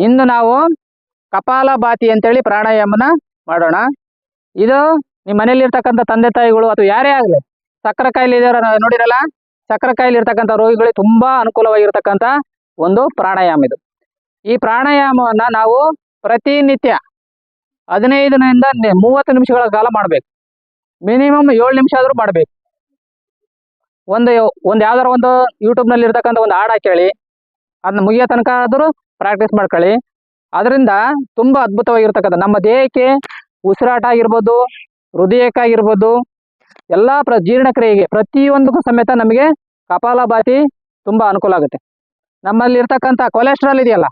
ಇಂದು ನಾವು ಕಪಾಲಭಾತಿ ಅಂತೇಳಿ ಪ್ರಾಣಾಯಾಮನ ಮಾಡೋಣ. ಇದು ನಿಮ್ಮ ಮನೇಲಿ ಇರ್ತಕ್ಕಂಥ ತಂದೆ ತಾಯಿಗಳು ಅಥವಾ ಯಾರೇ ಆಗಲಿ ಸಕ್ಕರೆ ಕಾಯಿಲೆ ಇದಾರ ನೋಡಿರಲ್ಲ, ಸಕ್ಕರೆ ಕಾಯಿಲೆ ಇರ್ತಕ್ಕಂಥ ರೋಗಿಗಳಿಗೆ ತುಂಬಾ ಅನುಕೂಲವಾಗಿರ್ತಕ್ಕಂಥ ಒಂದು ಪ್ರಾಣಾಯಾಮ ಇದು. ಈ ಪ್ರಾಣಾಯಾಮವನ್ನ ನಾವು ಪ್ರತಿನಿತ್ಯ 15ರಿಂದ 30 ನಿಮಿಷಗಳ ಕಾಲ ಮಾಡಬೇಕು. ಮಿನಿಮಮ್ 7 ನಿಮಿಷ ಆದ್ರೂ ಮಾಡಬೇಕು. ಒಂದು ಯಾವ್ದಾರ ಒಂದು ಯೂಟ್ಯೂಬ್ ನಲ್ಲಿ ಇರ್ತಕ್ಕಂಥ ಒಂದು ಹಾಡ ಕೇಳಿ ಅದನ್ನ ಮುಗಿಯೋ ತನಕ ಆದ್ರೂ ಪ್ರಾಕ್ಟೀಸ್ ಮಾಡ್ಕೊಳ್ಳಿ. ಅದರಿಂದ ತುಂಬಾ ಅದ್ಭುತವಾಗಿರ್ತಕ್ಕಂಥ ನಮ್ಮ ದೇಹಕ್ಕೆ ಉಸಿರಾಟ ಆಗಿರ್ಬೋದು, ಹೃದಯಕ್ಕಾಗಿರ್ಬೋದು, ಎಲ್ಲಾ ಜೀರ್ಣಕ್ರಿಯೆಗೆ ಪ್ರತಿಯೊಂದಕ್ಕೂ ಸಮೇತ ನಮಗೆ ಕಪಾಲಭಾತಿ ತುಂಬಾ ಅನುಕೂಲ ಆಗುತ್ತೆ. ನಮ್ಮಲ್ಲಿ ಇರ್ತಕ್ಕಂಥ ಕೊಲೆಸ್ಟ್ರಾಲ್ ಇದೆಯಲ್ಲ,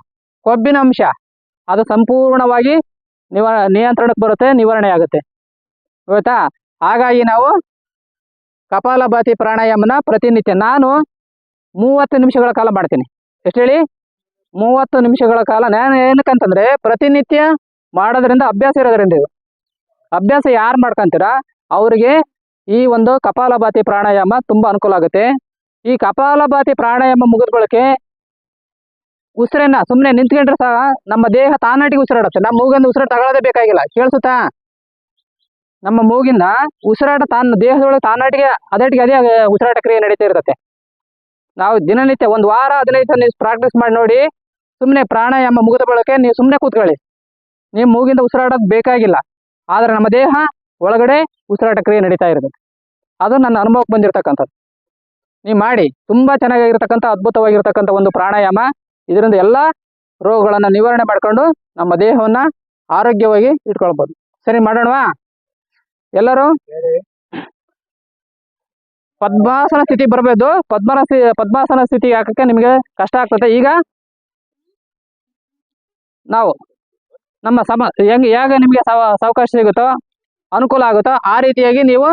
ಕೊಬ್ಬಿನ ಅಂಶ, ಅದು ಸಂಪೂರ್ಣವಾಗಿ ನಿಯಂತ್ರಣಕ್ಕೆ ಬರುತ್ತೆ, ನಿವಾರಣೆ ಆಗುತ್ತೆ. ಗೊತ್ತಾ? ಹಾಗಾಗಿ ನಾವು ಕಪಾಲಭಾತಿ ಪ್ರಾಣಾಯಾಮನ ಪ್ರತಿನಿತ್ಯ ನಾನು 30 ನಿಮಿಷಗಳ ಕಾಲ ಮಾಡ್ತೀನಿ. ಎಷ್ಟು ಹೇಳಿ? 30 ನಿಮಿಷಗಳ ಕಾಲ. ನಾನು ಏನಕ್ಕಂತಂದ್ರೆ ಪ್ರತಿನಿತ್ಯ ಮಾಡೋದ್ರಿಂದ ಅಭ್ಯಾಸ ಇರೋದ್ರಿಂದ, ಇದು ಅಭ್ಯಾಸ ಯಾರು ಮಾಡ್ಕೊಂತೀರಾ ಅವರಿಗೆ ಈ ಒಂದು ಕಪಾಲಭಾತಿ ಪ್ರಾಣಾಯಾಮ ತುಂಬಾ ಅನುಕೂಲ ಆಗುತ್ತೆ. ಈ ಕಪಾಲಭಾತಿ ಪ್ರಾಣಾಯಾಮ ಮುಗಿದ ಬಳಕೆ ಉಸಿರನ್ನ ಸುಮ್ಮನೆ ನಿಂತ್ಕೊಂಡ್ರೆ ಸಹ ನಮ್ಮ ದೇಹ ತಾನಾಟಿಗೆ ಉಸಿರಾಡುತ್ತೆ. ನಮ್ಮ ಮೂಗಿಂದ ಉಸಿರಾಟ ತಗೊಳ್ಳೋದೇ ಬೇಕಾಗಿಲ್ಲ. ಕೇಳಿಸುತ್ತಾ? ನಮ್ಮ ಮೂಗಿಂದ ಉಸಿರಾಟ ದೇಹದೊಳಗೆ ತಾನಾಟಿಗೆ ಅದೇ ಉಸಿರಾಟ ಕ್ರಿಯೆ ನಡೀತಾ ಇರ್ತದೆ. ನಾವು ದಿನನಿತ್ಯ 1 ವಾರ 15 ದಿವಸ ನೀವು ಪ್ರಾಕ್ಟೀಸ್ ಮಾಡಿ ನೋಡಿ. ಸುಮ್ಮನೆ ಪ್ರಾಣಾಯಾಮ ಮುಗಿದ ಬಳಕೆ ನೀವು ಸುಮ್ಮನೆ ಕೂತ್ಕೊಳ್ಳಿ, ನೀವು ಮೂಗಿಂದ ಉಸಿರಾಡೋದು ಬೇಕಾಗಿಲ್ಲ. ಆದ್ರೆ ನಮ್ಮ ದೇಹ ಒಳಗಡೆ ಉಸಿರಾಟ ಕ್ರಿಯೆ ನಡೀತಾ ಇರ್ತದೆ. ಅದು ನನ್ನ ಅನುಭವಕ್ಕೆ ಬಂದಿರತಕ್ಕಂಥದ್ದು. ನೀವು ಮಾಡಿ, ತುಂಬಾ ಚೆನ್ನಾಗಿರ್ತಕ್ಕಂಥ ಅದ್ಭುತವಾಗಿರ್ತಕ್ಕಂಥ ಒಂದು ಪ್ರಾಣಾಯಾಮ. ಇದರಿಂದ ಎಲ್ಲ ರೋಗಗಳನ್ನ ನಿವಾರಣೆ ಮಾಡ್ಕೊಂಡು ನಮ್ಮ ದೇಹವನ್ನ ಆರೋಗ್ಯವಾಗಿ ಇಟ್ಕೊಳ್ಬಹುದು. ಸರಿ, ಮಾಡೋಣವಾ? ಎಲ್ಲರೂ ಪದ್ಮಾಸನ ಸ್ಥಿತಿ ಬರಬೇಕು. ಪದ್ಮಾಸನ ಸ್ಥಿತಿ ಹಾಕಕ್ಕೆ ನಿಮಗೆ ಕಷ್ಟ ಆಗ್ತದೆ. ಈಗ ನಾವು ನಮ್ಮ ಹೇಗೆ ನಿಮಗೆ ಸಾವಕಾಶ ಸಿಗುತ್ತೋ, ಅನುಕೂಲ ಆಗುತ್ತೋ ಆ ರೀತಿಯಾಗಿ ನೀವು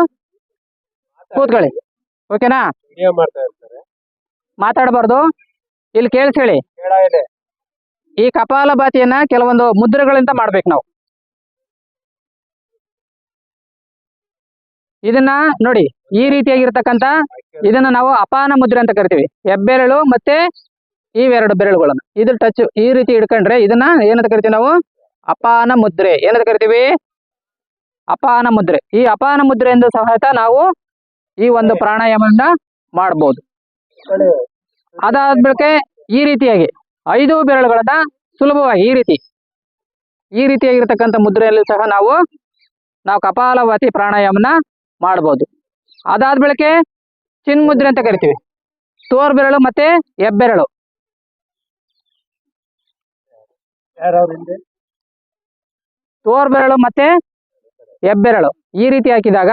ಕೂತ್ಕೊಳ್ಳಿ. ಓಕೆನಾ? ಮಾತಾಡಬಾರ್ದು, ಇಲ್ಲಿ ಕೇಳಿಸ್ಕೊಳ್ಳಿ. ಈ ಕಪಾಲಭಾತಿಯನ್ನ ಕೆಲವೊಂದು ಮುದ್ರೆಗಳಿಂದ ಮಾಡ್ಬೇಕು ನಾವು. ಇದನ್ನ ನೋಡಿ, ಈ ರೀತಿಯಾಗಿರ್ತಕ್ಕಂಥ ಇದನ್ನ ನಾವು ಅಪಾನ ಮುದ್ರೆ ಅಂತ ಕರಿತೀವಿ. ಹೆಬ್ಬೆರಳು ಮತ್ತೆ ಇವೆರಡು ಬೆರಳುಗಳನ್ನು ಇದು ಟಚ್ ಈ ರೀತಿ ಹಿಡ್ಕೊಂಡ್ರೆ ಇದನ್ನ ಏನಂತ ಕರಿತೀವಿ ನಾವು? ಅಪಾನ ಮುದ್ರೆ. ಏನಂತ ಕರಿತೀವಿ? ಅಪಾನ ಮುದ್ರೆ. ಈ ಅಪಾನ ಮುದ್ರೆಯಿಂದ ಸಹಿತ ನಾವು ಈ ಒಂದು ಪ್ರಾಣಾಯಾಮವನ್ನ ಮಾಡಬಹುದು. ಅದಾದ್ಮೇಲೆ ಈ ರೀತಿಯಾಗಿ 5 ಬೆರಳುಗಳನ್ನ ಸುಲಭವಾಗಿ ಈ ರೀತಿಯಾಗಿರ್ತಕ್ಕಂಥ ಮುದ್ರೆಯಲ್ಲಿ ಸಹ ನಾವು ಕಪಾಲಭಾತಿ ಪ್ರಾಣಾಯಾಮನ ಮಾಡಬಹುದು. ಅದಾದ್ಮೇಲೆ ಚಿನ್ಮುದ್ರೆ ಅಂತ ಕರಿತೀವಿ. ತೋರ್ ಬೆರಳು ಮತ್ತೆ ಹೆಬ್ಬೆರಳು, ತೋರ್ ಬೆರಳು ಮತ್ತೆ ಹೆಬ್ಬೆರಳು ಈ ರೀತಿ ಹಾಕಿದಾಗ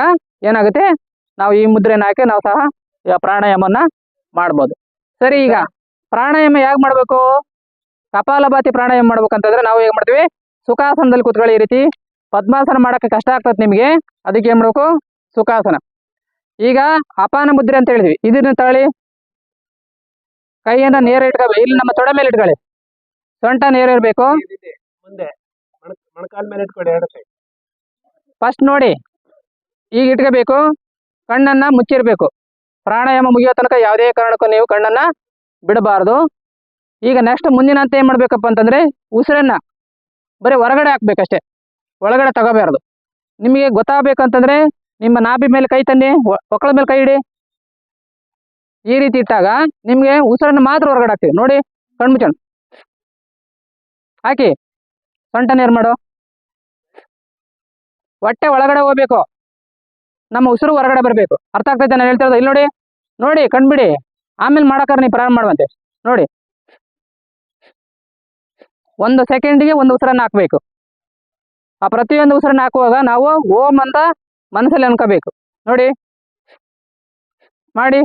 ಏನಾಗುತ್ತೆ? ನಾವು ಈ ಮುದ್ರೆನ ಹಾಕಿ ನಾವು ಸಹ ಪ್ರಾಣಾಯಾಮನ ಮಾಡ್ಬೋದು. ಸರಿ, ಈಗ ಪ್ರಾಣಾಯಾಮ ಹೇಗೆ ಮಾಡ್ಬೇಕು? ಕಪಾಲಭಾತಿ ಪ್ರಾಣಾಯಾಮ ಮಾಡ್ಬೇಕಂತಂದ್ರೆ ನಾವು ಹೇಗೆ ಮಾಡ್ತೀವಿ? ಸುಖಾಸನದಲ್ಲಿ ಕೂತ್ಕೊಳ್ಳಿ. ಈ ರೀತಿ ಪದ್ಮಾಸನ ಮಾಡಕ್ಕೆ ಕಷ್ಟ ಆಗ್ತದೆ ನಿಮಗೆ, ಅದಕ್ಕೆ ಏನ್ ಮಾಡ್ಬೇಕು? ಸುಖಾಸನ. ಈಗ ಅಪಾನ ಮುದ್ರೆ ಅಂತ ಹೇಳಿದ್ವಿ. ಇದನ್ನ ತಗೊಳ್ಳಿ, ಕೈಯನ್ನ ನೇರ ಇಟ್ಕೊಳ್ಳಿ. ಇಲ್ಲಿ ನಮ್ಮ ತೊಡೆ ಮೇಲೆ ಇಟ್ಕೊಳ್ಳಿ, ಸೊಂಟ ನೇರ ಇರಬೇಕು. ಫಸ್ಟ್ ನೋಡಿ, ಈಗ ಇಟ್ಕೋಬೇಕು. ಕಣ್ಣನ್ನ ಮುಚ್ಚಿರ್ಬೇಕು. ಪ್ರಾಣಾಯಾಮ ಮುಗಿಯೋ ತನಕ ಯಾವುದೇ ಕಾರಣಕ್ಕೂ ನೀವು ಕಣ್ಣನ್ನ ಬಿಡಬಾರ್ದು. ಈಗ ನೆಕ್ಸ್ಟ್ ಮುಂದಿನ ಅಂತ ಏನ್ ಮಾಡ್ಬೇಕಪ್ಪ ಅಂತಂದ್ರೆ ಉಸಿರನ್ನ ಬರೀ ಹೊರಗಡೆ ಹಾಕ್ಬೇಕಷ್ಟೇ, ಒಳಗಡೆ ತಗೋಬಾರ್ದು. ನಿಮಗೆ ಗೊತ್ತಾಗಬೇಕಂತಂದ್ರೆ ನಿಮ್ಮ ನಾಭಿ ಮೇಲೆ ಕೈ ತನ್ನಿ, ಒಕ್ಕಳ ಮೇಲೆ ಕೈ ಇಡಿ. ಈ ರೀತಿ ಇಟ್ಟಾಗ ನಿಮ್ಗೆ ಉಸಿರನ್ನು ಮಾತ್ರ ಹೊರಗಡೆ ಹಾಕ್ತೀವಿ. ನೋಡಿ, ಕಣ್ಣು ಮುಚ್ಚೋಣ, ಹಾಕಿ ಸೊಂಟ ನೇರ್ ಮಾಡು. ಹೊಟ್ಟೆ ಒಳಗಡೆ ಹೋಗ್ಬೇಕು, ನಮ್ಮ ಉಸಿರು ಹೊರಗಡೆ ಬರಬೇಕು. ಅರ್ಥ ಆಗ್ತೈತೆ ನಾನು ಹೇಳ್ತಿರೋದು? ಇಲ್ಲಿ ನೋಡಿ, ನೋಡಿ ಕಣ್ಬಿಡಿ, ಆಮೇಲೆ ಮಾಡಕ್ಕಾರ ನೀವು ಪ್ರಾರಂಭ ಮಾಡುವಂತೆ. ನೋಡಿ, 1 ಸೆಕೆಂಡಿಗೆ 1 ಉಸಿರನ್ನ ಹಾಕ್ಬೇಕು. ಆ ಪ್ರತಿಯೊಂದು ಉಸಿರನ್ನ ಹಾಕುವಾಗ ನಾವು ಓಂ ಅಂತ ಮನಸ್ಸಲ್ಲಿ ಅನ್ಕೋಬೇಕು. ನೋಡಿ, ಮಾಡಿ.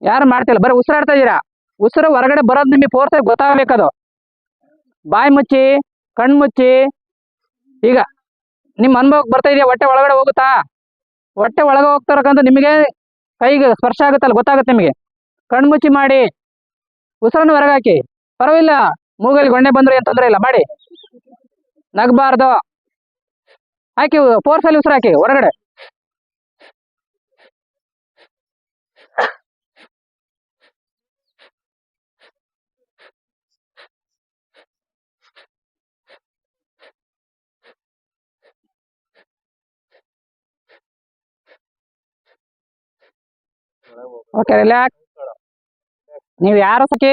ಯಾರು ಮಾಡ್ತಿಲ್ಲ, ಬರೀ ಉಸಿರಾಡ್ತಾ ಇದ್ದೀರಾ. ಉಸಿರು ಹೊರಗಡೆ ಬರೋದು ನಿಮಗೆ ಫೋರ್ಸ್ ಆಗಿ ಗೊತ್ತಾಗಬೇಕದು. ಬಾಯಿ ಮುಚ್ಚಿ, ಕಣ್ಣು ಮುಚ್ಚಿ. ಈಗ ನಿಮ್ಮ ಅನುಭವಕ್ಕೆ ಬರ್ತಾ ಇದೆಯಾ? ಹೊಟ್ಟೆ ಒಳಗಡೆ ಹೋಗುತ್ತಾ? ಹೊಟ್ಟೆ ಒಳಗೆ ಹೋಗ್ತಾರಕ್ಕಂತ ನಿಮಗೆ ಕೈಗೆ ಸ್ಪರ್ಶ ಆಗುತ್ತಲ್ಲ, ಗೊತ್ತಾಗುತ್ತೆ ನಿಮಗೆ. ಕಣ್ಣು ಮುಚ್ಚಿ ಮಾಡಿ, ಉಸಿರನ್ನು ಹೊರಗೆ ಹಾಕಿ. ಪರವಾಗಿಲ್ಲ, ಮೂಗಲ್ಲಿ ಗೊಣ್ಣೆ ಬಂದ್ರೆ ಏನು ತೊಂದರೆ ಇಲ್ಲ, ಮಾಡಿ. ನಗಬಾರ್ದು, ಹಾಕಿ ಫೋರ್ಸಲ್ಲಿ ಉಸಿರು ಹಾಕಿ ಹೊರಗಡೆ. Okay relax. ನೀವು ಯಾರು ಸಖಿ?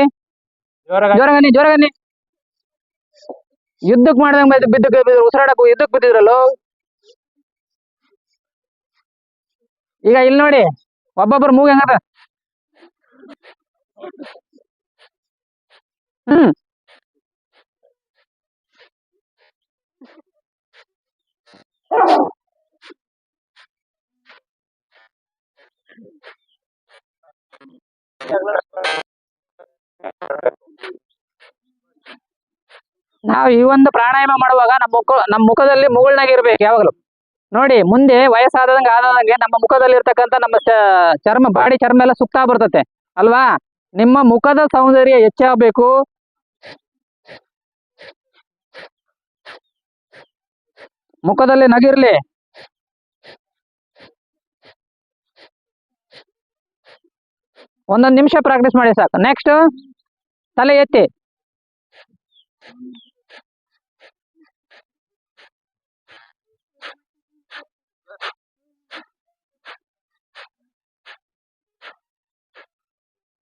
ಜೋರಾಗಿ ಜೋರಾಗನ್ನಿ ಜೋರಾಗನ್ನಿ. ಯುದ್ಧಕ್ಕೆ ಮಾಡ್ದಂಗ ಬಿದ್ದಕ್ಕೆ ಉಸಿರಾಡಕ್ಕೂ ಯುದ್ಧಕ್ಕೆ ಬಿದ್ದಿದ್ರಲ್ಲೋ. ಈಗ ಇಲ್ಲಿ ನೋಡಿ, ಒಬ್ಬೊಬ್ಬರು ಮೂಗ್ ಹೆಂಗದ. ಹ್ಮ್ ನಾವು ಈ ಒಂದು ಪ್ರಾಣಾಯಾಮ ಮಾಡುವಾಗ ನಮ್ಮ ಮುಖದಲ್ಲಿ ಮುಗುಳ್ನಾಗಿರ್ಬೇಕು ಯಾವಾಗಲೂ. ನೋಡಿ, ಮುಂದೆ ವಯಸ್ಸಾದಂಗೆ ಆದಂಗೆ ನಮ್ಮ ಮುಖದಲ್ಲಿ ಇರ್ತಕ್ಕಂಥ ನಮ್ಮ ಚರ್ಮ, ಬಾಡಿ ಚರ್ಮ ಎಲ್ಲ ಸುಕ್ತಾ ಬರ್ತತೆ ಅಲ್ವಾ. ನಿಮ್ಮ ಮುಖದ ಸೌಂದರ್ಯ ಹೆಚ್ಚಾಗಬೇಕು. ಮುಖದಲ್ಲಿ ನಗಿರ್ಲಿ. ಒಂದೊಂದು ನಿಮಿಷ ಪ್ರಾಕ್ಟೀಸ್ ಮಾಡಿ ಸಾಕು. ನೆಕ್ಸ್ಟ್ ತಲೆ ಎತ್ತಿ.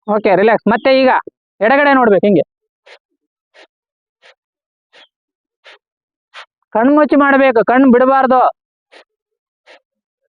Okay relax. ಮತ್ತೆ ಈಗ ಎಡಗಡೆ ನೋಡ್ಬೇಕು ಹಿಂಗೆ. ಕಣ್ಣು ಮುಚ್ಚಿ ಮಾಡಬೇಕು, ಕಣ್ಣು ಬಿಡಬಾರ್ದು.